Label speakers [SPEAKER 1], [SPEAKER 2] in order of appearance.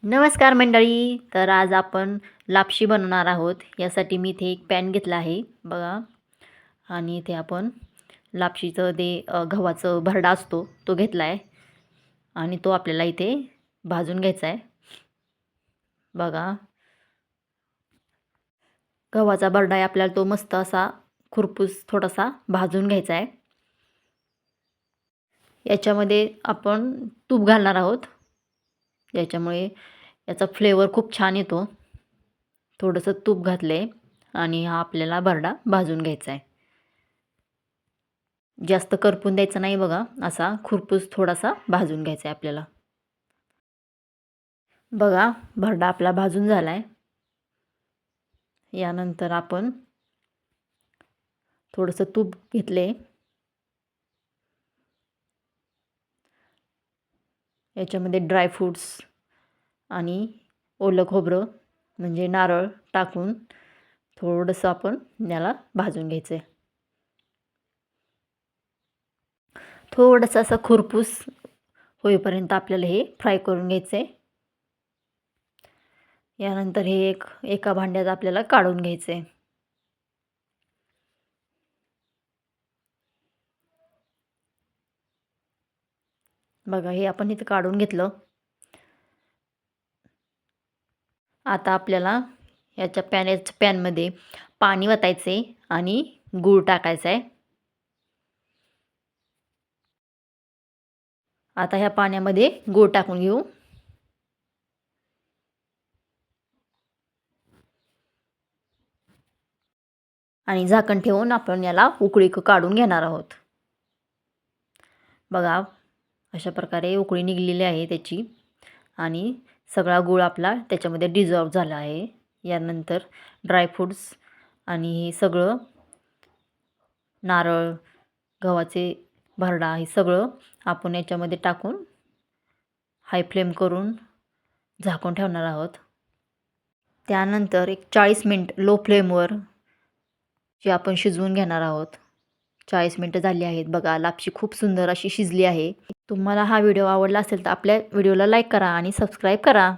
[SPEAKER 1] नमस्कार मंडळी. तर आज आपण लापशी बनवणार आहोत. यासाठी मी इथे एक पॅन घेतला आहे बघा. आणि इथे आपण लापशीचं गव्हाचं भरडा असतो तो घेतला आहे आणि तो आपल्याला इथे भाजून घ्यायचा आहे बघा. गव्हाचा भरडा आहे, आपल्याला तो मस्त असा खुरपूस थोडासा भाजून घ्यायचा आहे. याच्यामध्ये आपण तूप घालणार आहोत, याच्यामुळे याचा फ्लेवर खूप छान येतो. थोडंसं तूप घातले आणि हा आपल्याला भरडा भाजून घ्यायचा आहे. जास्त करपून द्यायचा नाही बघा, असा खुरपूस थोडासा भाजून घ्यायचा आहे आपल्याला. बघा, भरडा आपला भाजून झाला आहे. यानंतर आपण थोडंसं तूप घेतले, याच्यामध्ये ड्रायफ्रूट्स आणि ओलं खोबरं म्हणजे नारळ टाकून थोडंसं आपण याला भाजून घ्यायचं आहे. थोडंसं असं खुरपूस होईपर्यंत आपल्याला हे फ्राय करून घ्यायचं आहे. यानंतर हे एका भांड्यात आपल्याला काढून घ्यायचं आहे. बघा, हे आपण इथं काढून घेतलं. आता आपल्याला याच्या पॅनमध्ये पाणी वतायचे आणि गूळ टाकायचा आहे. आता ह्या पाण्यामध्ये गूळ टाकून घेऊ आणि झाकण ठेवून आपण याला उकळी काढून घेणार आहोत. बघा, अशा प्रकारे उकळी निघलेली आहे त्याची आणि सगळा गूळ आपला त्याच्यामध्ये डिझॉल्व झाला आहे. यानंतर ड्रायफ्रूट्स आणि हे सगळं नारळ, गव्हाचे भरडा हे सगळं आपण याच्यामध्ये टाकून हाय फ्लेम करून झाकून ठेवणार आहोत. त्यानंतर एक 40 मिनिट लो फ्लेमवर जे आपण शिजवून घेणार आहोत. 40 मिनिटं झाली आहेत बघा, लापशी खूप सुंदर अशी शिजली आहे. तुम्हाला हा व्हिडिओ आवडला असेल तर आपल्या व्हिडिओला लाईक करा आणि सबस्क्राईब करा.